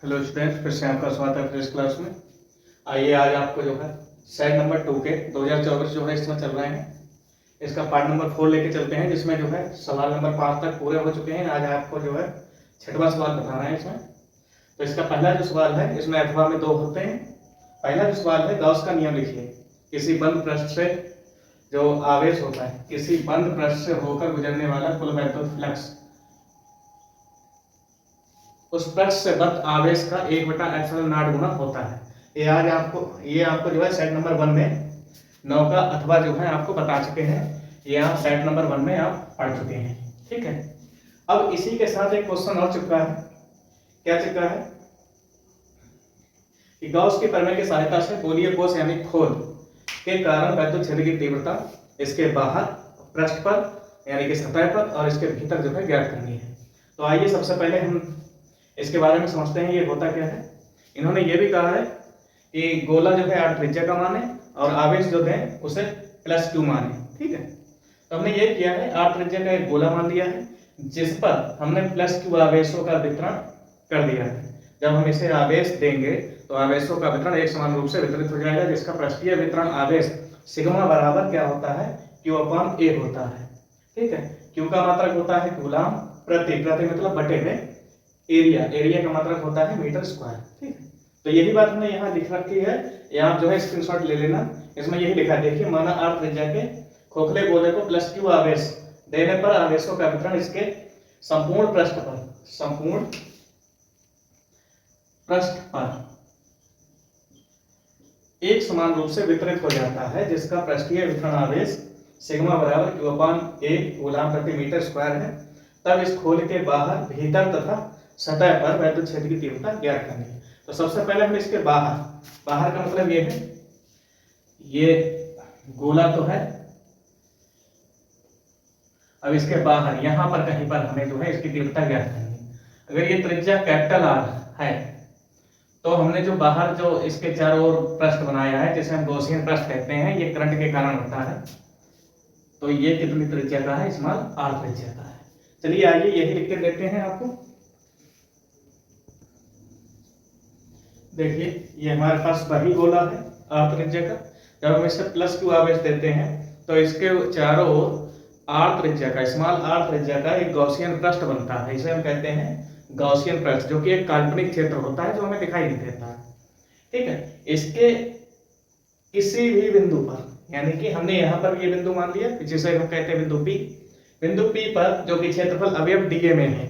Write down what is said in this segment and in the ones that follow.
Hello student, फिर से आपका स्वागत है फ्रेश क्लास में। आइए आज आपको जो है सेट नंबर 2 के 2024 जो है इसमें चल रहे हैं, इसका पार्ट नंबर 4 लेके चलते हैं, जिसमें जो है सवाल नंबर 5 तक पूरे हो चुके हैं। आज आपको जो है 6वां सवाल बताना है इसमें। तो इसका पहला जो सवाल है, इसमें अथवा में 2 होते हैं। पहला जो सवाल है, गॉस का नियम लिखिए। किसी बंद पृष्ठ से जो आवेश होता है, किसी बंद पृष्ठ से होकर गुजरने वाला कुल वैद्युत फ्लक्स उस पृष्ठ से बंद आवेश का 1/ε0 गुना होता है। ये आपको जो है सेट नंबर 1 में 9 का अथवा जो है आपको बता चुके हैं। ये आप सेट नंबर 1 में आप पढ़ चुके हैं, ठीक है। अब इसी के साथ एक क्वेश्चन और चिपका है। क्या चिपका है कि गॉस के प्रमेय की सहायता से गोलीय कोश यानी खोल के कारण वैद्युत क्षेत्र की तीव्रता इसके बाहर पृष्ठ पर यानी कि सतह पर और इसके भीतर जो है ज्ञात करनी है। तो आइए सबसे पहले हम इसके बारे में समझते हैं ये होता क्या है। इन्होंने ये भी कहा है कि गोला जो है 8 त्रिज्या का माने और आवेश जो है उसे +2 माने, ठीक है। तो हमने ये किया है, 8 त्रिज्या का एक गोला मान लिया है, जिस पर हमने +2 आवेशों का वितरण कर दिया है। जब हम इसे आवेश देंगे तो आवेशों का वितरण एक समान रूप से वितरित हो जाएगा, जिसका पृष्ठीय वितरण आवेश सिग्मा बराबर क्या होता है, Q/A होता है, ठीक है। Q का मात्रक होता है कूलाम प्रति मतलब बटे में एरिया का मात्रक होता है मीटर स्क्वायर, ठीक है। तो यही बात हमने यहाँ लिख रखी है, यहाँ जो है स्क्रीनशॉट ले लेना। इसमें यही लिखा है, देखिए, माना 8 त्रिज्या के खोखले गोले को +Q आवेश देने पर आवेशों का वितरण इसके संपूर्ण पृष्ठ पर एक समान रूप से वितरित हो जाता है, जिसका पृष्ठीय वितरण आवेश सिग्मा बराबर Q/A कूलाम प्रति मीटर स्क्वायर है। तब इस खोल के बाहर, भीतर तथा सतह पर वैद्युत क्षेत्र की तीव्रता ज्ञात करनी है। तो सबसे पहले हम इसके बाहर का मतलब ये है, ये गोला तो है, अब इसके बाहर यहां पर कहीं पर हमें जो है इसकी तीव्रता ज्ञात करनी है। अगर ये त्रिज्या R है तो हमने जो बाहर जो इसके चारों ओर पृष्ठ बनाया है, जिसे हम गॉसियन पृष्ठ कहते हैं, ये करंट के कारण होता है। तो ये कितनी त्रिज्या का है, R त्रिज्या का है। चलिए आइए यही लिख के देते हैं आपको। देखिए, ये हमारे पास वही गोला है R त्रिज्या का। जब हम इसे +Q आवेश देते हैं तो इसके चारों ओर R त्रिज्या का एक गॉसियन पृष्ठ बनता है। इसे हम कहते हैं गॉसियन पृष्ठ, जो कि एक काल्पनिक क्षेत्र होता है जो हमें दिखाई नहीं देता है, ठीक है। इसके किसी भी बिंदु पर, यानी कि हमने यहाँ पर ये बिंदु मान लिया जिसे हम कहते हैं बिंदु P पर, जो कि क्षेत्रफल अवयव dA में है।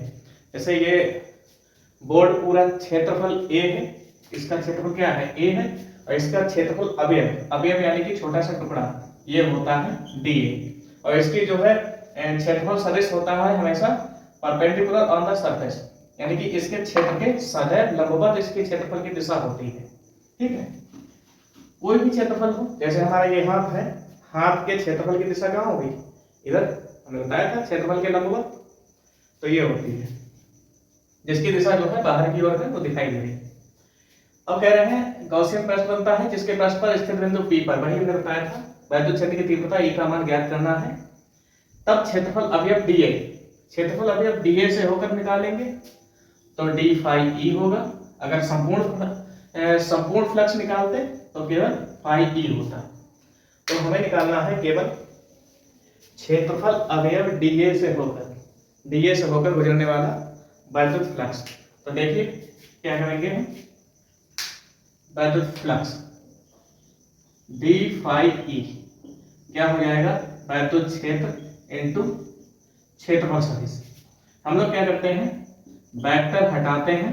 जैसे ये बोर्ड पूरा क्षेत्रफल A है, इसका क्षेत्रफल क्या है, A है, और इसका क्षेत्रफल अवयव यानी कि छोटा सा टुकड़ा, ये होता है dA। और इसकी जो है क्षेत्रफल सदिश होता है हमेशा परपेंडिकुलर ऑन द सरफेस, यानी कि इसके क्षेत्र के सदैव लंबवत इसके क्षेत्रफल की दिशा होती है, ठीक है। कोई भी क्षेत्रफल हो, जैसे हमारा ये हाथ है, हाथ के क्षेत्रफल की दिशा कहाँ होगी, इधर, हमने बताया था क्षेत्रफल के लंबवत, तो ये होती है, जिसकी दिशा जो है बाहर की ओर है वो दिखाई दे रही है। अब कह रहे हैं गॉसियन पृष्ठ बनता है जिसके पृष्ठ पर स्थित बिंदु P पर, वही हमने बताया था, वैद्युत क्षेत्र की तीव्रता E का मान ज्ञात करना है। तब क्षेत्रफल अवयव dA से होकर निकालेंगे तो d phi E होगा। अगर संपूर्ण फ्लक्स निकालते तो केवल phi E होता। तो हमें निकालना है केवल क्षेत्रफल अवयव dA से होकर गुजरने वाला वैद्युत फ्लक्स। तो देखिए क्या करेंगे हम, वैद्युत फ्लक्स d phi E क्या हो जाएगा, वैद्युत क्षेत्र इनटू क्षेत्रफल सदिश। हम लोग क्या करते हैं, वेक्टर हटाते हैं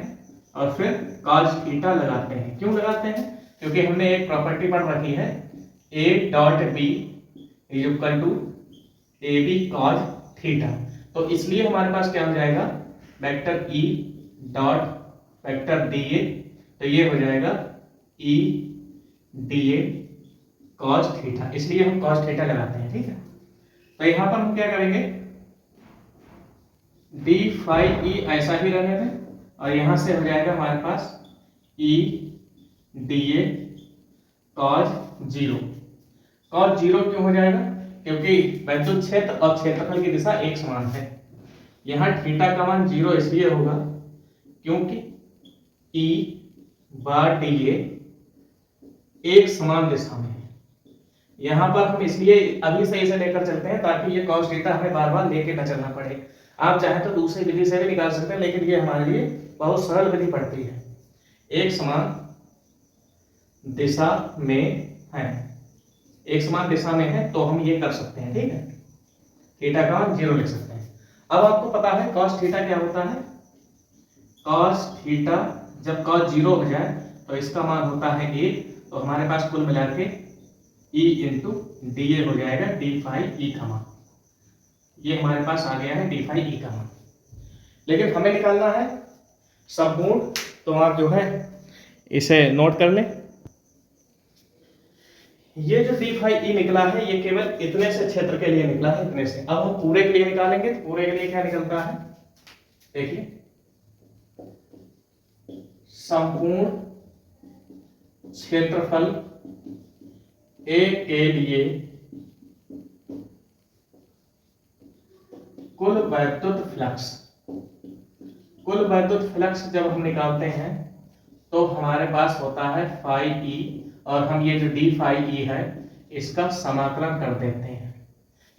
और फिर cos थीटा लगाते हैं। क्यों लगाते हैं, क्योंकि हमने एक प्रॉपर्टी पढ़ रखी है, A.B = AB cos थीटा। तो इसलिए हमारे पास क्या हो जाएगा, vector E dot vector dA, तो ये हो जाएगा E dA cos थीटा, इसलिए हम cos थीटा लगाते हैं, ठीक है। तो यहाँ पर हम क्या करेंगे, d phi E ऐसा ही रहने दें और यहाँ से हो जाएगा हमारे पास E dA cos 0। cos 0 क्यों हो जाएगा, क्योंकि वैद्युत क्षेत्र और क्षेत्रफल की दिशा एक समान है। यहाँ थीटा का मान 0 इसलिए होगा क्योंकि ई बार डी ए एक समान दिशा में है। यहां पर हम इसलिए अभी से इसे लेकर चलते हैं ताकि ये cos थीटा हमें बार बार लेके न चलना पड़े। आप चाहें तो दूसरी विधि से भी निकाल सकते हैं, लेकिन ये हमारे लिए बहुत सरल विधि पड़ती है। एक समान दिशा में है, एक समान दिशा में है तो हम ये कर सकते हैं, ठीक है। थीटा का मान 0 लिख सकते हैं। अब आपको पता है cos थीटा क्या होता है। cos थीटा जब cos 0 हो जाए तो इसका मान होता है 1, तो हमारे पास कुल मिला के E इंटू डी ए हो जाएगा डी फाई ई का मान। ये हमारे पास आ गया है डी फाई ई का मान। लेकिन हमें निकालना है संपूर्ण, तो आप जो है इसे नोट कर लें। ये जो डी फाई ई निकला है ये केवल इतने से क्षेत्र के लिए निकला है, इतने से। अब हम पूरे के लिए निकालेंगे तो पूरे के लिए क्या निकलता है, देखिए संपूर्ण क्षेत्रफल ए के लिए कुल वैद्युत फ्लक्स, कुल वैद्युत फ्लक्स जब हम निकालते हैं तो हमारे पास होता है फाई ई, और हम ये जो डी फाई ई है इसका समाकलन कर देते हैं।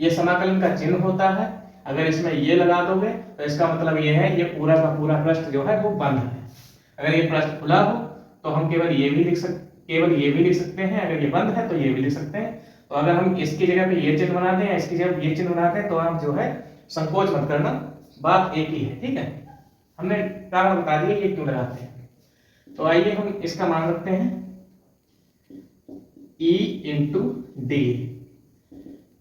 ये समाकलन का चिन्ह होता है, अगर इसमें ये लगा दोगे तो इसका मतलब ये है ये पूरा का पूरा पृष्ठ जो है वो बंद है। अगर ये पृष्ठ खुला हो तो हम केवल ये भी लिख सकते हैं, अगर ये बंद है तो ये भी लिख सकते हैं। तो अगर हम इसकी जगह पे ये चिन्ह बनाते हैं, इसकी जगह ये चिन्ह बनाते हैं, तो आप जो है संकोच मत करना, बात एक ही है, ठीक है। हमने कारण बता दिया ये क्यों लगाते हैं। तो आइए हम इसका मान रखते हैं E इंटू डी,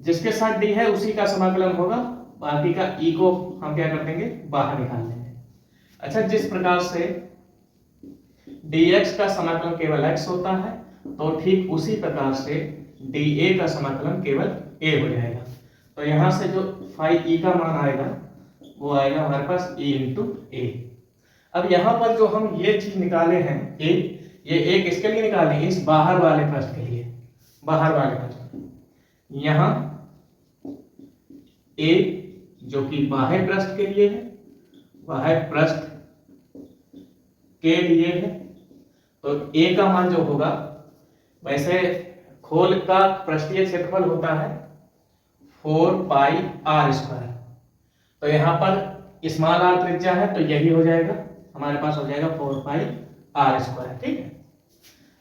जिसके साथ D है उसी का समाकलन होगा, बाकी का E को हम क्या कर देंगे, बाहर निकाल देंगे। अच्छा, जिस प्रकार से dx का समाकलन केवल x होता है, तो ठीक उसी प्रकार से dA का समाकलन केवल a हो जाएगा। तो यहां से जो फाई e का मान आएगा वो आएगा हमारे पास E इंटू ए। अब यहाँ पर जो हम ये चीज निकाले हैं a, ये एक इसके लिए निकाले, इस बाहर वाले पृष्ठ के लिए, बाहर वाले पृष्ठ। यहाँ a जो कि बाह्य पृष्ठ के लिए है, बाह्य पृष्ठ के लिए है, तो a का मान जो होगा, वैसे खोल का पृष्ठीय क्षेत्रफल होता है 4 पाई आर स्क्वायर। तो यहाँ पर स्मॉल आर त्रिज्या है तो यही हो जाएगा, हमारे पास हो जाएगा 4 पाई आर स्क्वायर, ठीक है।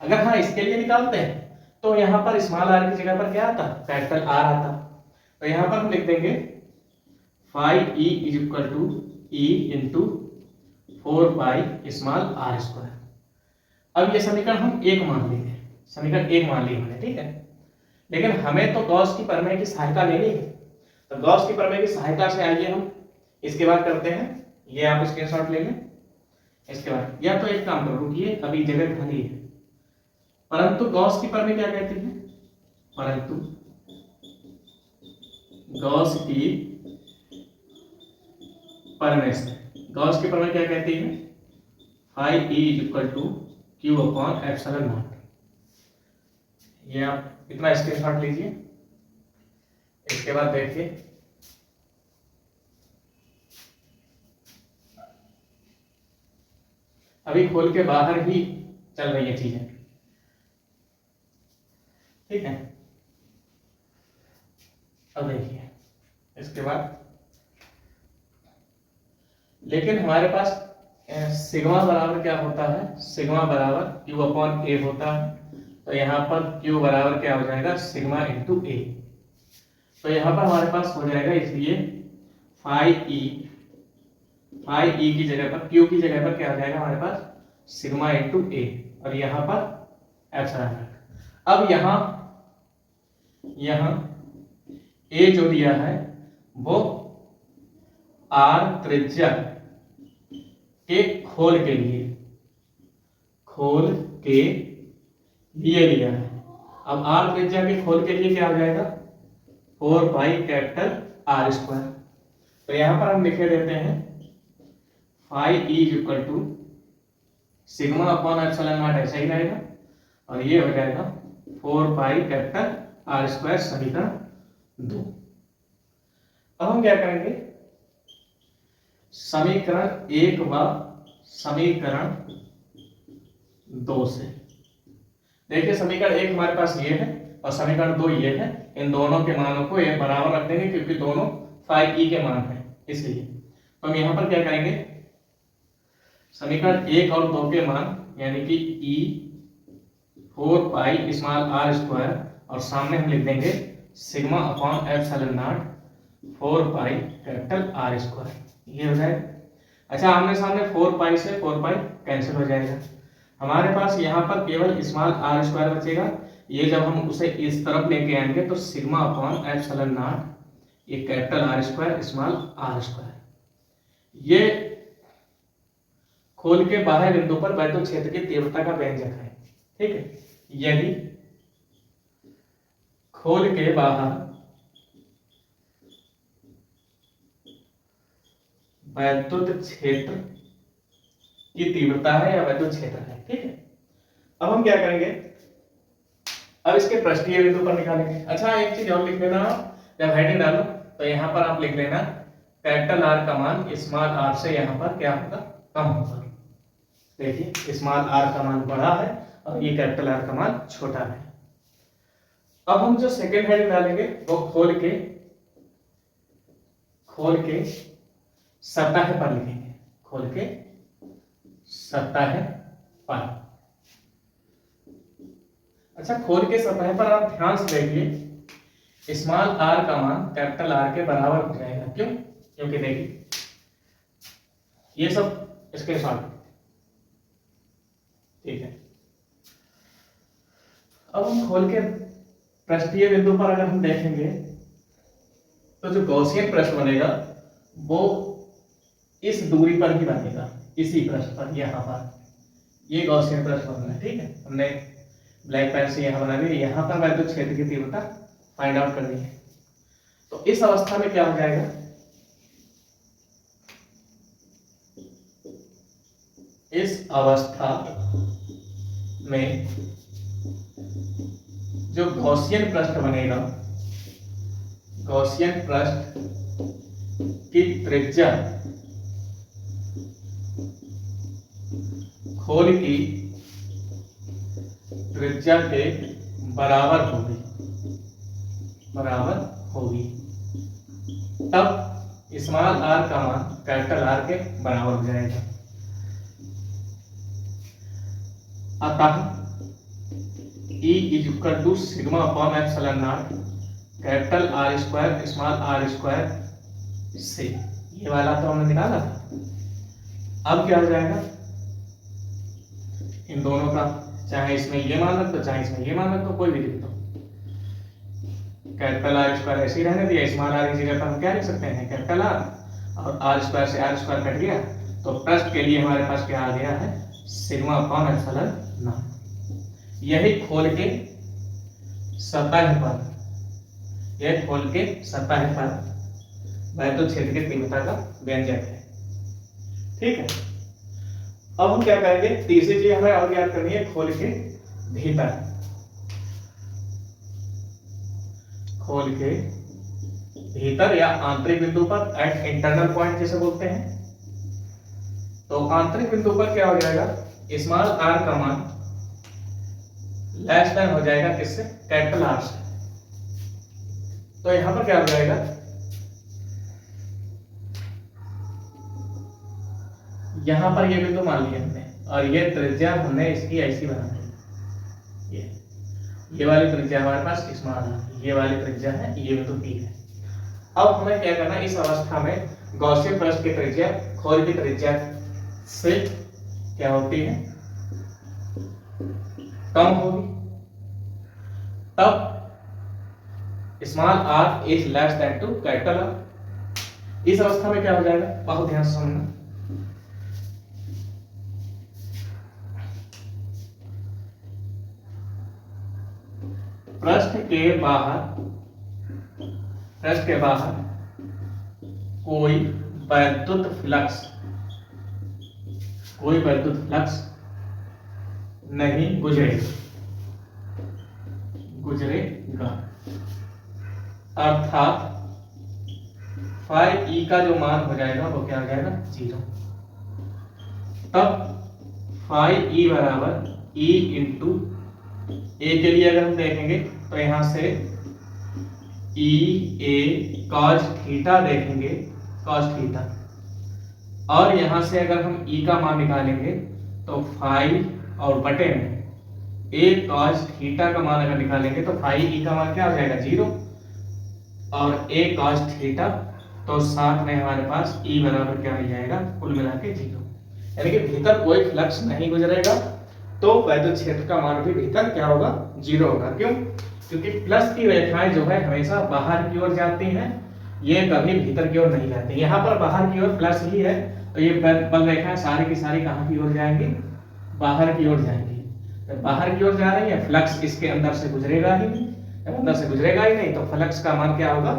अगर हाँ इसके लिए निकालते हैं तो यहाँ पर स्मॉल आर की जगह पर क्या आता, कैपिटल आर आता। तो यहाँ पर हम लिख देंगे phi E is equal to E into 4 pi small are square. अब ये समीकरण हम एक मान लेंगे, समीकरण एक मान लिया हमने, ठीक है। लेकिन हमें तो गॉस की प्रमेय की सहायता लेनी है, तो गॉस की प्रमेय की सहायता से आइए हम इसके बाद करते हैं। ये आप स्क्रीनशॉट ले लें। इसके बाद या तो एक काम करो, रुकिए अभी जगह खाली है, परंतु गॉस की प्रमेय क्या कहती है, परंतु गॉस की प्रमेय से, गॉस की प्रमेय क्या कहती है, phi E is equal to Q upon epsilon nought. ये आप इतना स्क्रीनशॉट लीजिए। इसके बाद देखिए अभी खोल के बाहर ही चल रही है चीजें, ठीक है। अब देखिए इसके बाद, लेकिन हमारे पास सिग्मा बराबर क्या होता है, सिग्मा बराबर क्यू अपॉन ए होता है। तो यहाँ पर क्यू बराबर क्या हो जाएगा, सिग्मा इंटू ए। तो यहाँ पर हमारे पास हो जाएगा, इसलिए फाई ई की जगह पर, क्यू की जगह पर क्या हो जाएगा हमारे पास, सिग्मा इंटू ए, और यहाँ पर एप्सिलॉन नॉट। अब यहाँ ए जो दिया है वो आर त्रिज्या के खोल के लिए, खोल के लिए लिया है। अब आर त्रिज्या के खोल के लिए क्या हो जाएगा, 4 पाई कैपिटल आर स्क्वायर। तो यहां पर हम लिखे देते हैं phi E is equal to sigma upon epsilon nought, ऐसा ही रहेगा, और ये हो जाएगा 4 पाई कैपिटल आर स्क्वायर, समीकरण 2। अब हम क्या करेंगे, समीकरण 1 व समीकरण 2 से। देखिए समीकरण 1 हमारे पास ये है और समीकरण 2 ये है। इन दोनों के मानों को ये बराबर रख देंगे क्योंकि दोनों फाई ई के मान हैं, इसलिए तो हम यहाँ पर क्या करेंगे, समीकरण 1 और 2 के मान यानी कि ई 4 पाई स्मॉल आर स्क्वायर और सामने हम लिख देंगे sigma upon epsilon not 4 pi capital R square, ये हो जाएगा। अच्छा आमने सामने 4 पाई से 4 पाई कैंसिल हो जाएगा, हमारे पास यहाँ पर केवल स्मॉल आर स्क्वायर बचेगा। ये जब हम उसे इस तरफ लेके आएंगे तो सिग्मा अपॉन एप्सिलॉन नॉट ये capital R square small are square, ये खोल के बाह्य बिंदु पर वैद्युत क्षेत्र की तीव्रता का व्यंजक है। ठीक है, यही खोल के बाहर वैद्युत क्षेत्र की तीव्रता है या वैद्युत क्षेत्र है। ठीक है, अब हम क्या करेंगे, अब इसके पृष्ठीय बिंदु पर निकालेंगे। अच्छा एक चीज और लिख लेना, जब हेडिंग डालो तो यहाँ पर आप लिख लेना कैपिटल आर का मान स्मॉल आर से यहाँ पर क्या होगा, कम होगा। देखिए स्मॉल आर का मान बड़ा है और ये कैपिटल आर का मान छोटा है। अब हम जो सेकेंड हेडिंग डालेंगे वो खोल के सतह पर लिखेंगे, खोल के सतह पर। अच्छा खोल के सतह पर आप ध्यान से देखिए स्मॉल आर का मान कैपिटल आर के बराबर हो जाएगा। क्यों? क्योंकि देखिए ये सब इसके साथ, ठीक है। अब हम खोल के पृष्ठीय बिंदु पर अगर हम देखेंगे तो जो गॉसियन पृष्ठ बनेगा वो इस दूरी पर ही बनेगा, इसी पृष्ठ पर, यहाँ पर ये गॉसियन पृष्ठ बनना है। ठीक है, हमने ब्लैक पेन से यहाँ बना दिया, यहाँ पर वैद्युत क्षेत्र की तीव्रता फाइंड आउट करनी है। तो इस अवस्था में क्या हो जाएगा, इस अवस्था में जो गॉसियन पृष्ठ बनेगा, गॉसियन पृष्ठ की त्रिज्या खोल की त्रिज्या के बराबर होगी, तब स्मॉल आर का मान कैपिटल आर के बराबर हो जाएगा। अतः E is equal to sigma upon epsilon nought capital R square small are square से, ये वाला तो हमने निकाला था। अब क्या हो जाएगा, इन दोनों का चाहे इसमें ये मान रख दो चाहे इसमें ये मान रख दो, कोई भी लिख दो। कैपिटल आर स्क्वायर ऐसे ही रहने दिया, स्मॉल आर की जगह पर हम क्या लिख सकते हैं कैपिटल आर, और आर स्क्वायर से आर स्क्वायर कट गया तो पृष्ठ के लिए हमारे पास क्या आ गया है सिग्मा अपॉन एप्सिलॉन नॉट। यही खोल के सतह पर, यह खोल के सतह पर वैद्युत क्षेत्र की तीव्रता का व्यंजक है। ठीक है, अब हम क्या करेंगे, तीसरी चीज हमें और याद करनी है, खोल के भीतर, खोल के भीतर या आंतरिक बिंदु पर, एट इंटरनल पॉइंट जिसे बोलते हैं। तो आंतरिक बिंदु पर क्या हो जाएगा, स्मॉल आर का मान लेस देन हो जाएगा किससे, कैपिटल आर से। तो यहां पर क्या हो जाएगा, यहां पर ये बिंदु मान लिया हमने और ये त्रिज्या हमने इसकी ऐसी बना दी, ये वाली त्रिज्या हमारे पास स्मॉल आर, ये वाली त्रिज्या है, ये बिंदु पी है। अब हमें क्या करना है, इस अवस्था में गॉसियन पृष्ठ की त्रिज्या खोल की त्रिज्या से क्या होती है, कम होगी, तब small R is less than two capital R. इस अवस्था में क्या हो जाएगा, बहुत ध्यान से सुनना, पृष्ठ के बाहर कोई वैद्युत फ्लक्स नहीं गुजरेगा, अर्थात फाई ई का जो मान हो जाएगा वो क्या हो जाएगा 0। तब फाई ई बराबर ई इंटू ए के लिए अगर हम देखेंगे तो यहाँ से ई ए कॉस थीटा देखेंगे, कॉस थीटा, और यहाँ से अगर हम ई का मान निकालेंगे तो फाइव और बटे में ए कॉस थीटा का मान अगर निकालेंगे तो फाइव ई का मान क्या हो जाएगा 0 और ए कॉस थीटा, तो साथ में हमारे पास ई बराबर क्या मिल जाएगा, कुल मिला के 0, यानी कि भीतर कोई फ्लक्स नहीं गुजरेगा, तो वैद्युत क्षेत्र का मान भी भीतर क्या होगा, 0 होगा। क्यों? क्योंकि प्लस की रेखाएं जो है हमेशा बाहर की ओर जाती हैं, ये कभी भीतर की ओर नहीं जाती। यहाँ पर बाहर की ओर प्लस ही है, तो ये बल रेखाएं सारी की सारी कहाँ की ओर जाएंगी, बाहर की ओर जाएंगी। तो बाहर की ओर जा रही है, फ्लक्स इसके अंदर से गुजरेगा ही नहीं, अंदर से गुजरेगा ही नहीं, तो फ्लक्स का मान क्या होगा,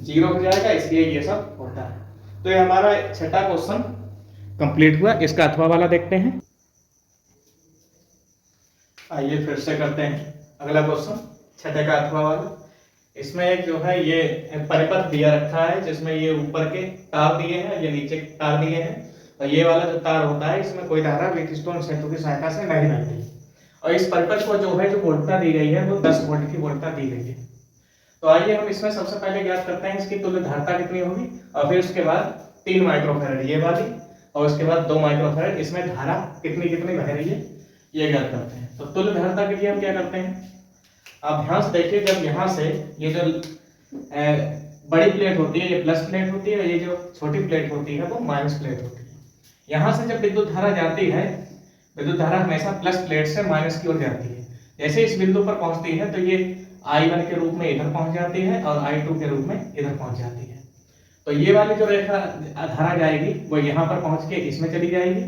0 हो जाएगा, इसलिए ये सब होता है। तो ये हमारा छठा क्वेश्चन कंप्लीट हुआ। इसका अथवा वाला देखते हैं। आइए फिर से करते हैं अगला क्वेश्चन, छठे का अथवा वाला। इसमें एक जो है ये परिपथ दिया रखा है, जिसमें ये ऊपर के तार दिए हैं, ये नीचे के तार दिए हैं, और ये वाला जो तार होता है इसमें कोई धारा व्हीटस्टोन सेतु की सहायता से नहीं बहती, और इस परिपथ को जो है जो वोल्टता दी गई है वो 10 वोल्ट की वोल्टता दी गई है। तो आइए हम इसमें सबसे पहले ज्ञात करते हैं इसकी तुल्य धारिता कितनी होगी, और फिर उसके बाद 3 माइक्रोफैरड ये वाली, और उसके बाद 2 माइक्रोफैरड, इसमें धारा कितनी कितनी बह रही है ये ज्ञात करते हैं। तो तुल्य धारिता के लिए हम क्या करते हैं, आप ध्यान से देखिए, जब यहाँ से ये जो बड़ी प्लेट होती है ये प्लस प्लेट होती है, ये जो छोटी प्लेट होती है वो माइनस प्लेट होती है। यहाँ से जब विद्युत धारा जाती है, विद्युत धारा हमेशा प्लस प्लेट से माइनस की ओर जाती है। जैसे इस बिंदु पर पहुंचती है तो ये I1 के रूप में इधर पहुंच जाती है और I2 के रूप में इधर पहुंच जाती है। तो ये वाली जो रेखा धारा जाएगी वो यहाँ पर पहुंच के इसमें चली जाएगी,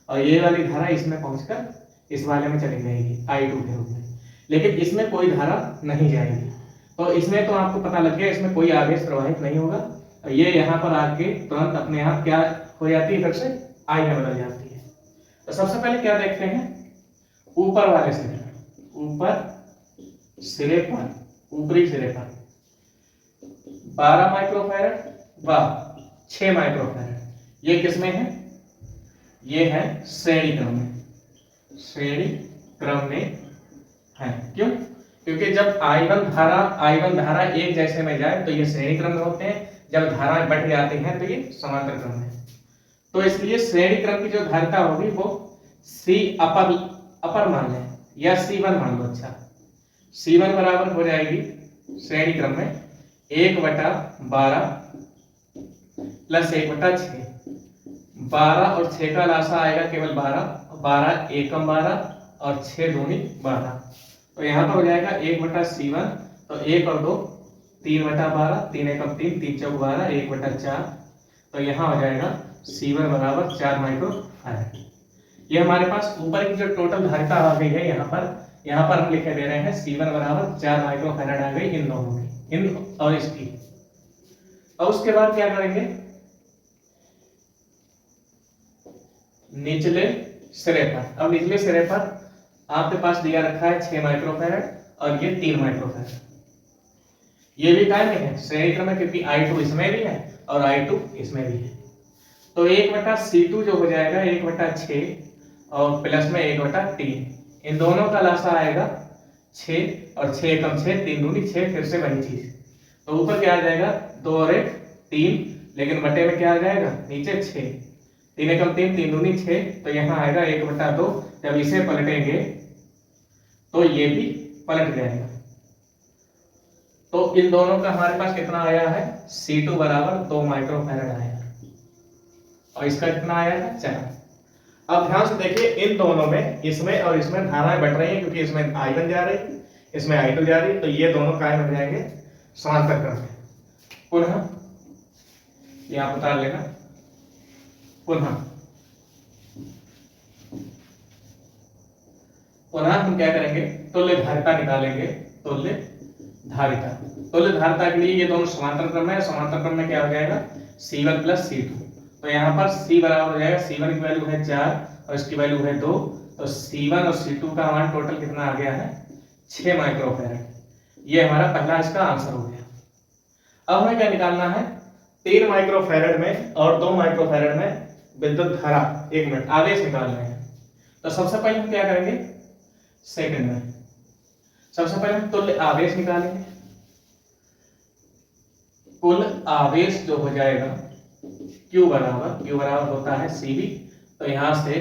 और ये वाली धारा इसमें पहुंचकर इस वाले में चली जाएगी I2 के रूप में, लेकिन इसमें कोई धारा नहीं जाएगी। तो इसमें तो आपको पता लग गया इसमें कोई आवेश प्रवाहित नहीं होगा, और ये यहाँ पर आके तुरंत अपने आप क्या हो जाती है, फिर से I में बदल जाती है। तो सबसे पहले क्या देखते हैं, ऊपर वाले सिरे, ऊपर सिरे पर, ऊपरी सिरे पर 12 माइक्रोफैरड व 6 माइक्रोफैरड, ये किसमें है, ये है श्रेणी क्रम में, श्रेणी क्रम में है। क्यों? क्योंकि जब I1 धारा एक जैसे में जाए तो ये श्रेणी क्रम में होते हैं, जब धाराएं बढ़ जाती हैं तो ये समांतर क्रम में। तो इसलिए श्रेणी क्रम की जो धारिता होगी वो C अपर मान लें या C1 मान लो। अच्छा, C1 बराबर हो जाएगी श्रेणी क्रम में 1/12 प्लस 1/6, 12 और 6 का लासा आएगा केवल 12, 12 एकम 12 और 6 दूनी 12, तो यहाँ पर हो जाएगा 1/C1, तो 1 और 2 3/12, 3 एकम 3, 3 चौक 12, 1/4, तो यहाँ हो जाएगा C1 बराबर 4 माइक्रोफैरड। ये हमारे पास ऊपर की जो टोटल धारिता आ गई है, यहाँ पर हम लिखे दे रहे हैं C1 बराबर 4 माइक्रोफैरड आ गई इन दोनों की, इन और इसकी। और उसके बाद क्या करेंगे, निचले सिरे पर, अब निचले सिरे पर आपके पास दिया रखा है 6 माइक्रोफैरड और ये 3 माइक्रोफैरड, ये भी काय में है श्रेणी क्रम में, क्योंकि I2 इसमें भी है और I2 इसमें भी है। तो 1/C2 जो हो जाएगा 1/6 और प्लस में 1/3, इन दोनों का लासा आएगा 6 और 6 एकम 6, 3 दूनी 6, फिर से वही चीज। तो ऊपर क्या आ जाएगा 2 और 1 3, लेकिन बटे में क्या आ जाएगा नीचे 6, 3 एकम 3, 3 दूनी 6, तो यहाँ आएगा 1/2। जब इसे पलटेंगे तो ये भी पलट जाएगा। तो इन दोनों का हमारे पास कितना आया है, C2 बराबर 2 माइक्रोफैरड आया, और इसका कितना आया है 4। अब ध्यान से देखिए, इन दोनों में, इसमें और इसमें धाराएं बढ़ रही हैं, क्योंकि इसमें I1 जा रही है, इसमें I2 जा रही है, तो ये दोनों कायम हो जाएंगे समांतर क्रम में। पुनः ये आप उतार लेना, पुनः हम क्या करेंगे, तुल्य धारिता निकालेंगे। तुल्य धारिता के लिए ये दोनों समांतर क्रम में है, समांतर क्रम में क्या हो जाएगा C1 प्लस C2, तो यहाँ पर C बराबर हो जाएगा, C1 की वैल्यू है 4 और इसकी वैल्यू है 2, तो C1 और C2 का मान टोटल कितना आ गया है 6 माइक्रोफैरड। ये हमारा पहला इसका आंसर हो गया। अब हमें क्या निकालना है, 3 माइक्रोफैरड में और 2 माइक्रोफैरड में विद्युत धारा, 1 मिनट, आवेश निकालना है। तो सबसे पहले हम क्या करेंगे, सेकंड में। सबसे पहले हम तुल्य आवेश निकालेंगे। कुल आवेश जो हो जाएगा Q बराबर होता है CV, तो यहां से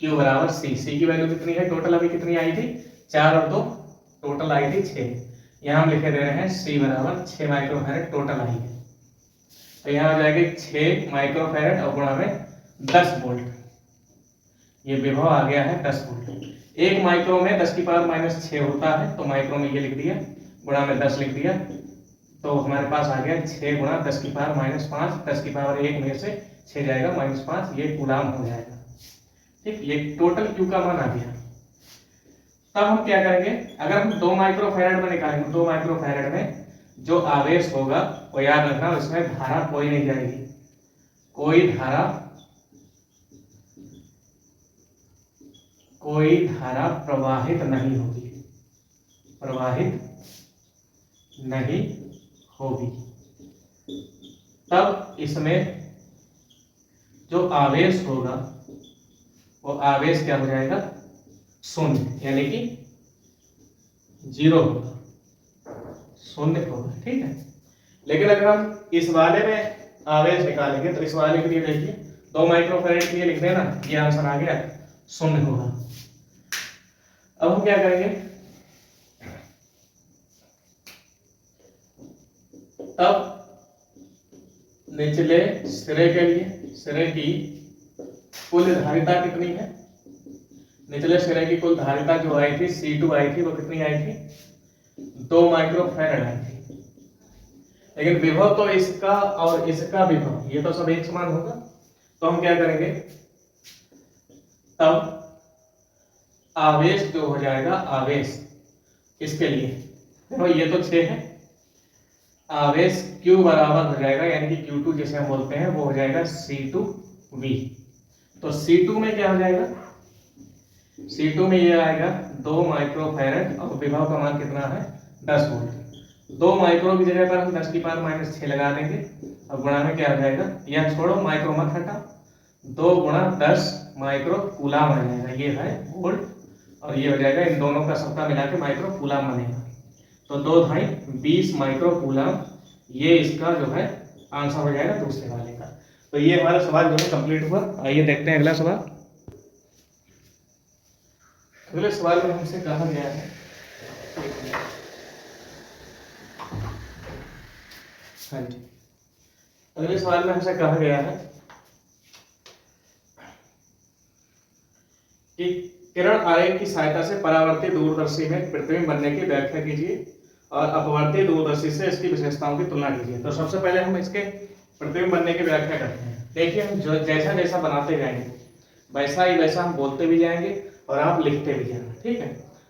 Q बराबर C की वैल्यू कितनी है, टोटल अभी कितनी आई थी 4 और 2 टोटल आई थी 6। यहाँ हम लिखे दे रहे हैं C बराबर 6 माइक्रोफैरड टोटल आई है, तो यहाँ हो जाएगी 6 माइक्रोफैरड और गुणा में 10 वोल्ट। ये विभव आ गया है 10 वोल्ट। 1 माइक्रो में 10 की पावर माइनस 6 होता है, तो माइक्रो में ये लिख दिया, गुणा में 10 लिख दिया, तो हमारे पास आ गया 6 गुणा 10 की पावर माइनस 5, 10 की पावर 1 में से 6 जाएगा माइनस 5, ये कूलाम हो जाएगा। ठीक, ये टोटल Q का मान आ गया। तब हम क्या करेंगे, अगर हम 2 माइक्रोफैरड में निकालेंगे, 2 माइक्रोफैरड में जो आवेश होगा वो याद रखना, उसमें धारा कोई नहीं जाएगी, कोई धारा प्रवाहित नहीं होगी, तब इसमें जो आवेश होगा वो आवेश क्या हो जाएगा, शून्य, यानी कि 0 होगा, शून्य होगा। ठीक है, लेकिन अगर हम इस वाले में आवेश निकालेंगे तो इस वाले के लिए देखिए 2 माइक्रोफैरड के लिए लिख देना, ये आंसर आ गया, शून्य होगा। अब हम क्या करेंगे, तब निचले सिरे के लिए, सिरे की कुल धारिता कितनी है, निचले सिरे की कुल धारिता जो आई थी C2 आई थी, वो कितनी आई थी, 2 माइक्रोफैरड आई थी। लेकिन विभव तो इसका और इसका विभव ये तो सब एक समान होगा, तो हम क्या करेंगे, तब आवेश जो हो जाएगा, आवेश इसके लिए देखो ये तो 6 है, आवेश Q बराबर हो जाएगा, यानी कि Q2 जिसे हम बोलते हैं वो हो जाएगा C2V। तो C2 में क्या हो जाएगा, C2 में ये आएगा 2 माइक्रोफैरड और विभव का मान कितना है 10 वोल्ट। 2 माइक्रो की जगह पर हम 10 की पावर माइनस 6 लगा देंगे और गुणा में क्या हो जाएगा, यह छोड़ो माइक्रो मत हटा, 2 गुणा 10 माइक्रो कूलाम आ जाएगा, ये है वोल्ट और ये हो जाएगा, इन दोनों का सबका मिला के माइक्रो कूलाम बनेगा, तो 2 ढाई 20 माइक्रो कूलाम, ये इसका जो है आंसर हो जाएगा दूसरे वाले का। तो ये हमारा सवाल जो है कंप्लीट हुआ। आइए देखते हैं अगला सवाल। अगले सवाल में हमसे कहा गया है, हाँ जी, अगले सवाल में हमसे कहा गया है कि किरण आरेख की सहायता से परावर्ती दूरदर्शी में प्रतिबिंब बनने की व्याख्या कीजिए और अपवर्ती दूरदर्शी से इसकी विशेषताओं की तुलना कीजिए। तो सबसे पहले हम इसके प्रतिबिंब बनने की व्याख्या करते हैं। देखिए, हम जो जैसा जैसा बनाते जाएंगे वैसा ही वैसा हम बोलते भी जाएंगे और आप लिखते भी जाएंगे। ठीक है,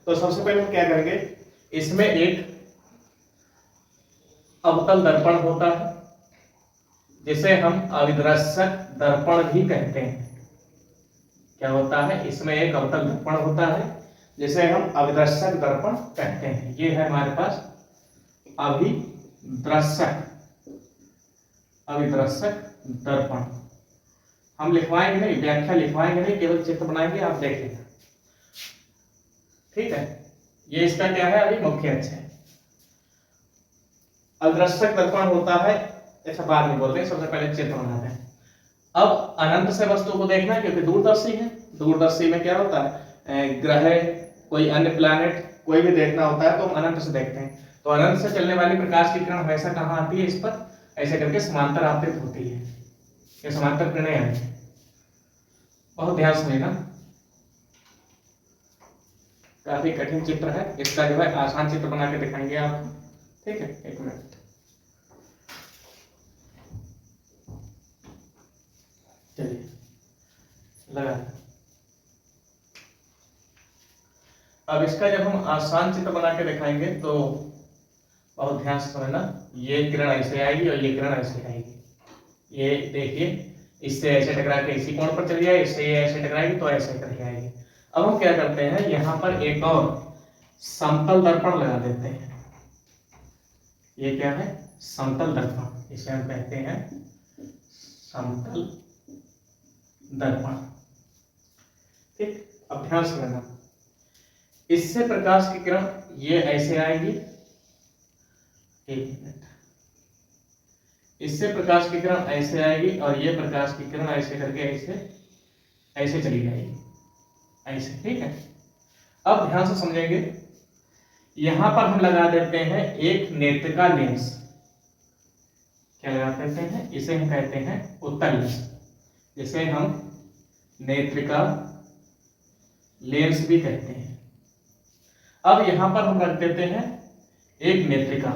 तो सबसे पहले हम क्या करेंगे, इसमें एक अवतल दर्पण होता है जिसे हम अविद्रश्यक दर्पण भी कहते हैं। क्या होता है, इसमें एक अवतल दर्पण होता है जिसे हम अविद्रश्यक दर्पण कहते हैं। ये है हमारे पास अविद्रश्यक दर्पण। हम लिखवाएंगे नहीं, व्याख्या लिखवाएंगे नहीं, केवल चित्र बनाएंगे, आप देख लेना। ठीक है, ये इसका क्या है, अभी मुख्य अक्ष है। अविद्रश्यक दर्पण होता है, ऐसा बाद में बोलते हैं, सबसे पहले चित्र बनाते हैं। अब अनंत से वस्तु को देखना है क्योंकि दूरदर्शी है, दूरदर्शी में क्या होता है, ग्रह, कोई अन्य प्लैनेट कोई भी देखना होता है तो हम अनंत से देखते हैं। तो अनंत से चलने वाली प्रकाश की किरण हमेशा कहाँ आती है, इस पर ऐसे करके समांतर आपतित होती है, ये समांतर किरणें आती है। बहुत ध्यान से लेना, काफी कठिन चित्र है, इसका जो है आसान चित्र बना के दिखाएंगे आप। ठीक है, एक मिनट, चलिए लगा। अब इसका जब हम आसान चित्र बना के दिखाएंगे तो बहुत ध्यान से समझना, ये किरण ऐसे आएगी और ये किरण ऐसे आएगी। ये देखिए, इससे ऐसे टकरा के इसी कोण पर चली जाए, इससे ये ऐसे टकराएगी तो ऐसे करके आएगी। अब हम क्या करते हैं, यहाँ पर एक और समतल दर्पण लगा देते हैं। ये क्या है, समतल दर्पण, इसे हम कहते हैं समतल दर्पण। ठीक, अब ध्यान से रहना, इससे प्रकाश की किरण ये ऐसे आएगी, एक मिनट, इससे प्रकाश की किरण ऐसे आएगी और ये प्रकाश की किरण ऐसे करके ऐसे ऐसे चली जाएगी, ऐसे, ठीक है। अब ध्यान से समझेंगे, यहां पर हम लगा देते हैं एक नेत्रिका लेंस। क्या लगा देते हैं? इसे हम कहते हैं उत्तल लेंस, जिसे हम नेत्रिका लेंस भी कहते हैं। अब यहां पर हम रख देते हैं एक नेत्रिका।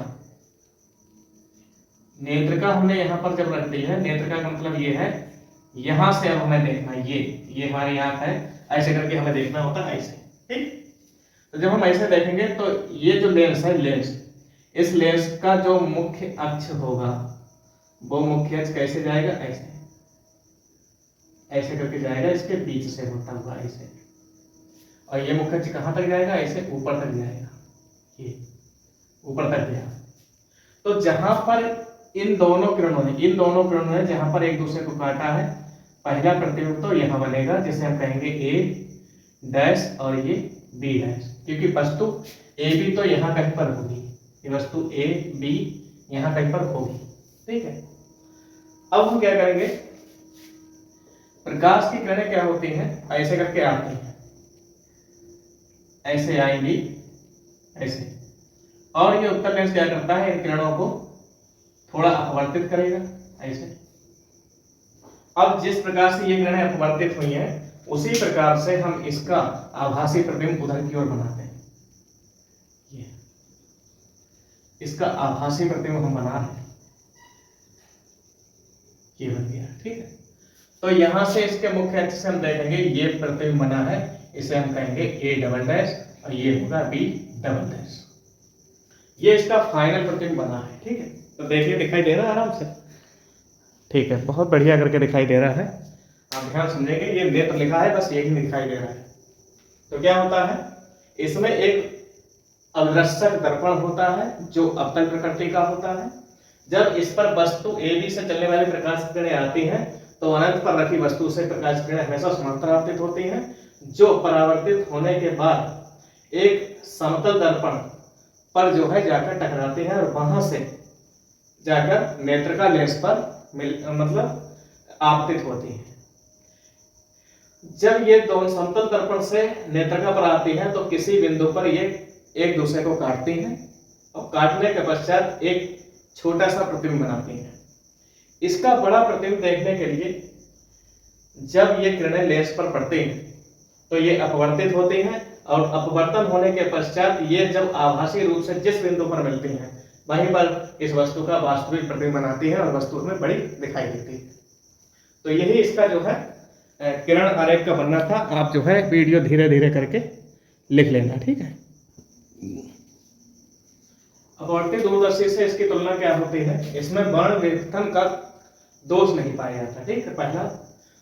नेत्रिका हमने यहां पर जब रख दी है, नेत्रिका का मतलब ये है, यहां से अब हमें देखना है, ये हमारी आंख है, ऐसे करके हमें देखना होता है, ऐसे, ठीक। तो जब हम ऐसे देखेंगे तो ये जो लेंस है, लेंस, इस लेंस का जो मुख्य अक्ष होगा, वो मुख्य अक्ष कैसे जाएगा? ऐसे, ऐसे करके जाएगा, इसके बीच से होता हुआ ऐसे। और ये मुख्य अक्ष कहां तक जाएगा? ऐसे ऊपर तक जाएगा, ये ऊपर तक गया। तो जहां पर इन दोनों किरणों ने जहां पर एक दूसरे को काटा है, पहला प्रतिबिंब तो यहां बनेगा, जिसे हम कहेंगे ए डैश और ये बी डैश, क्योंकि वस्तु ए बी तो यहां कहीं पर होगी, ये वस्तु ए बी यहां कहीं पर होगी, ठीक है। अब हम क्या करेंगे, प्रकाश की किरणें क्या होती हैं? ऐसे करके आती हैं, ऐसे आएंगी, ऐसे, और ये उत्तल लेंस क्या करता है? इन किरणों को थोड़ा अपवर्तित करेगा, ऐसे। अब जिस प्रकार से ये किरणें अपवर्तित हुई हैं, उसी प्रकार से हम इसका आभासी प्रतिबिंब उधर की ओर बनाते हैं। ये इसका आभासी प्रतिबिंब हम बना रहे हैं, ये बन गया, ठीक है। तो यहां से इसके मुख्य अक्ष से हम देखेंगे, ये प्रतिबिंब बना है, इसे हम कहेंगे ए डबल डैश और ये होगा बी डबल डैश। ये इसका फाइनल प्रतिबिंब बना है, ठीक है। तो देखिए, दिखाई दे रहा है आराम से, ठीक है, बहुत बढ़िया करके दिखाई दे रहा है। आप ध्यान समझेंगे, ये नेत्र लिखा है, बस यही दिखाई दे रहा है। तो क्या होता है, इसमें एक अग्रसर दर्पण होता है जो अवतल प्रकृति का होता है। जब इस पर वस्तु ए बी से चलने वाली प्रकाश किरणें आती हैं, तो अनंत पर रखी वस्तु से प्रकाश किरणें हमेशा समांतर आपतित होती हैं, जो परावर्तित होने के बाद एक समतल दर्पण पर जो है जाकर टकराते हैं और वहां से जाकर नेत्रिका लेंस पर मतलब आपतित होती है। जब ये दोनों समतल दर्पण से नेत्रिका पर आती हैं, तो किसी बिंदु पर ये एक दूसरे को काटती हैं और काटने के पश्चात एक छोटा सा प्रतिबिंब बनाती हैं। इसका बड़ा प्रतिबिंब देखने के लिए जब ये किरणें लेंस पर पड़ती हैं, तो ये अपवर्तित होती हैं और अपवर्तन होने के पश्चात ये जब आभासी रूप से जिस बिंदु पर मिलती हैं, वहीं पर इस वस्तु का वास्तविक प्रतिबिंब बनाती है और वस्तु में बड़ी दिखाई देती है। तो यही इसका जो है किरण आरेख का बनना था। आप जो है वीडियो धीरे धीरे करके लिख लेना, ठीक है। अपवर्तित दूरदर्शी से इसकी तुलना क्या होती है? इसमें वर्ण विघटन का दोष नहीं पाया जाता, ठीक है, पहला।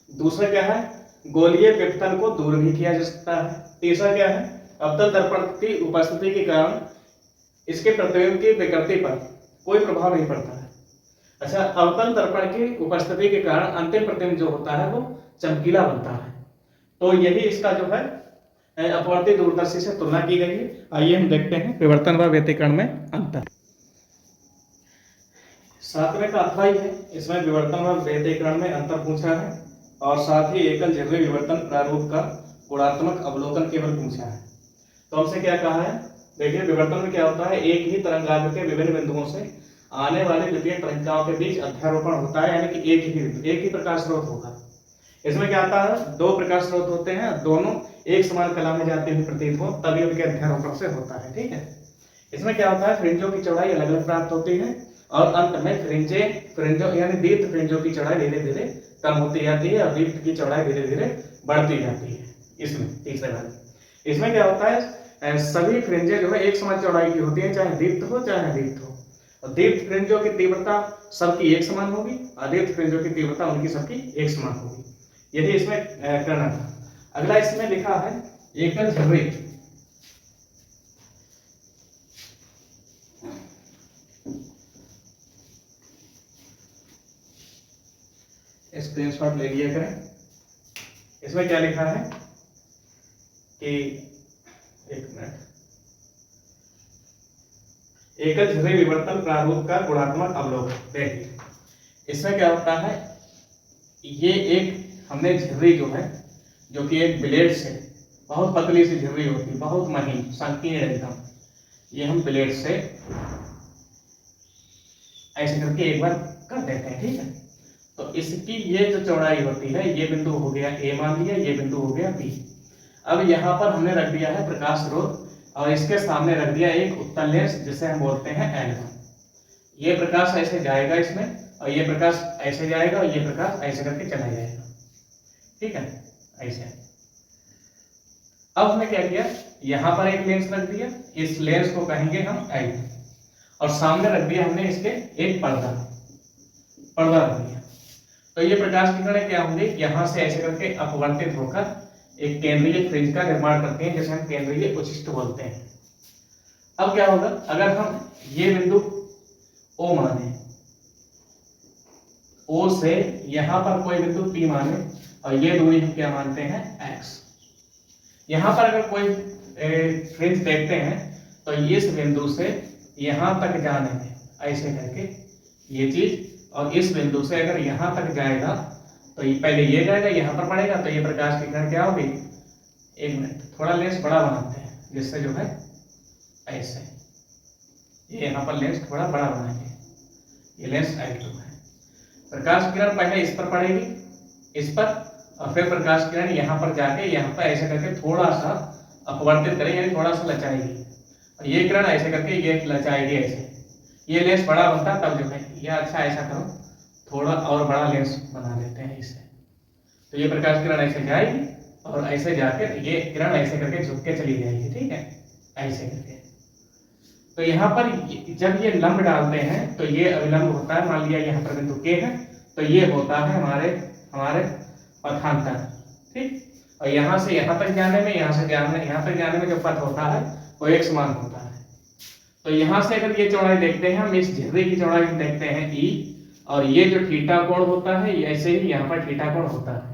दूसरा क्या है, गोलीय विघटन को दूर भी किया जा सकता है। तीसरा क्या है, अवतल दर्पण की उपस्थिति के कारण इसके प्रतिबिंब की विकृति पर कोई प्रभाव नहीं पड़ता है। अच्छा, अवतल दर्पण की उपस्थिति के कारण अंतिम प्रतिबिंब जो होता है वो चमकीला बनता है। तो यही इसका जो है अपवर्तित दूरदर्शी से तुलना की गई है। आइए हम देखते हैं विवर्तन व व्यतिकरण में अंतर। सातवें का अथवा है, इसमें विवर्तन व व्यतिकरण में अंतर पूछा है और साथ ही एकल जैव विवर्तन प्रारूप का गुणात्मक अवलोकन केवल पूछा है। तो हमसे क्या कहा है, देखिए विवर्तन में क्या होता है, एक ही तरंगाग्र के विभिन्न बिंदुओं से आने वाली द्वितीय तरंगिकाओं के बीच अध्यारोपण होता है, यानी कि एक ही प्रकाश स्रोत होगा। इसमें क्या आता है, दो प्रकाश स्रोत होते हैं, दोनों एक समान कला में जाते हुए प्रतीत हो, तभी उनके अध्यारोपण से होता है, ठीक है। इसमें क्या होता है, फ्रिंजों की चौड़ाई अलग अलग प्राप्त होती है और अंत में फ्रिंजों यानी दीप्त फ्रिंजों की चौड़ाई धीरे धीरे कम होती जाती है और दीप्त की चौड़ाई धीरे धीरे बढ़ती जाती है। इसमें तीसरे भाग इसमें क्या होता है, सभी फ्रिंजें जो है एक समान चौड़ाई की होती है, चाहे दीप्त हो चाहे अदीप्त हो। और दीप्त फ्रिंजों की तीव्रता सबकी एक समान होगी, अदीप्त फ्रिंजों की तीव्रता उनकी सबकी एक समान होगी। यही इसमें करना था। अगला इसमें लिखा है एकल झर्री। स्क्रीनशॉट ले लिया करें। इसमें क्या लिखा है कि एक मिनट, एकल झिर्री विवर्तन प्रारूप का गुणात्मक अवलोकन। देखिए इसमें क्या होता है, ये एक हमने झिर्री जो है, जो कि एक ब्लेड से, बहुत पतली सी झिर्री होती है, बहुत महीन संकीर्ण एकदम, ये हम ब्लेड से ऐसे करके एक बार कर देते हैं, ठीक है। तो इसकी ये जो चौड़ाई होती है, ये बिंदु हो गया ए मान लिया, ये बिंदु हो गया बी। अब यहाँ पर हमने रख दिया है प्रकाश स्रोत और इसके सामने रख दिया एक उत्तल लेंस जिसे हम बोलते हैं L1। ये प्रकाश ऐसे जाएगा इसमें, और ये प्रकाश ऐसे जाएगा, और ये प्रकाश ऐसे करके चला जाएगा, ठीक है, ऐसे। अब हमने क्या किया, यहाँ पर एक लेंस रख दिया, इस लेंस को कहेंगे हम L, और सामने रख दिया हमने इसके एक पर्दा रख दिया। तो ये प्रकाश किरणें क्या होंगी, यहाँ से ऐसे करके अपवर्तित होकर एक केंद्रीय फ्रिंज का निर्माण करते हैं, जिसे हम केंद्रीय उच्छिष्ट बोलते हैं। अब क्या होगा, अगर हम ये बिंदु O माने, O से यहां पर कोई बिंदु P माने, और ये दूरी हम क्या मानते हैं X। यहां पर अगर कोई फ्रिंज देखते हैं तो इस बिंदु से यहां तक जाने में ऐसे करके ये चीज, और इस बिंदु से अगर यहां तक जाएगा तो ये पहले ये जाएगा, यहाँ पर पड़ेगा, तो ये प्रकाश की किरण क्या होगी, एक मिनट, थोड़ा लेंस बड़ा बनाते हैं जिससे जो है ऐसे, ये यहाँ पर लेंस थोड़ा बड़ा बनाएंगे, ये लेंस L2 है। प्रकाश किरण पहले इस पर पड़ेगी, इस पर, और फिर प्रकाश किरण यहाँ पर जाके यहाँ पर ऐसे करके थोड़ा सा अपवर्तित करेगी, यानी थोड़ा सा लचाएगी, और ये किरण ऐसे करके ये लचाएगी ऐसे, ये लेंस बड़ा बनता तब जो है ये। अच्छा ऐसा करो, थोड़ा और बड़ा लेंस बना देते हैं इसे, तो ये प्रकाश किरण ऐसे जाएगी और ऐसे जाकर ये किरण ऐसे करके झुक के चली जाएगी, ठीक है, ऐसे करके। तो यहाँ पर जब ये लंब डालते हैं तो ये अविलंब होता है, मान लिया यहाँ पर बिंदु K है, तो ये होता है हमारे पथांतर, ठीक। और यहाँ से यहाँ तक जाने में, यहाँ तक जाने में जो पथ होता है वो एक समान होता है। तो यहाँ से अगर ये चौड़ाई देखते हैं हम, इस झिर्री की चौड़ाई देखते हैं E, और ये जो थीटा कोण होता है, ऐसे ही यहाँ पर थीटा कोण होता है।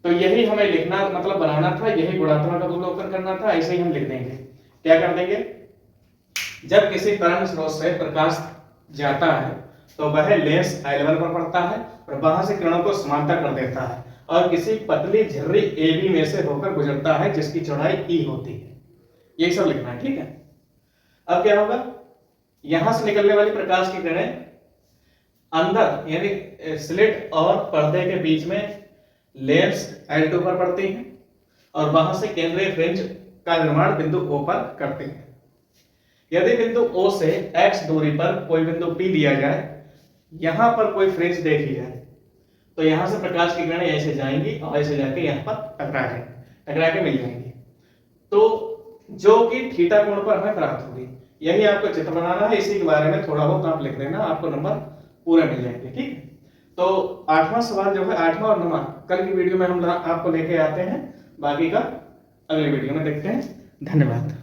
तो यही हमें लिखना, मतलब बनाना था, यही गुणात्मक अवलोकन करना था। ऐसे ही हम लिख देंगे, क्या कर देंगे, जब किसी तरंग स्रोत से प्रकाश जाता है तो वह लेंस L1 पर पड़ता है और वहां से किरणों को समांतर कर देता है, और किसी पतली झिर्री AB में से होकर गुजरता है जिसकी चौड़ाई E होती है। ये सब लिखना है, ठीक है। अब क्या होगा, यहां से निकलने वाली प्रकाश की किरणें अंदर यानी स्लिट और पर्दे के बीच में लेंस L2 पर पड़ती हैं, और वहां से केंद्रीय फ्रिंज का निर्माण बिंदु O पर करते हैं। यदि बिंदु O से X दूरी पर कोई बिंदु P दिया जाए, यहां पर कोई फ्रिंज देखी जाए, तो यहां से प्रकाश की किरणें ऐसे जाएंगी और ऐसे जाके यहां पर टकरा के मिल जाएंगी, तो जो कि थीटा कोण पर हमें प्राप्त होगी। यही आपको चित्र बनाना है, इसी के बारे में थोड़ा बहुत आप लिख देना, आपको नंबर पूरे मिल जाएंगे, ठीक है। तो 8वां सवाल जो है, 8वां और 9वां कल की वीडियो में हम आपको लेके आते हैं, बाकी का अगले वीडियो में देखते हैं। धन्यवाद।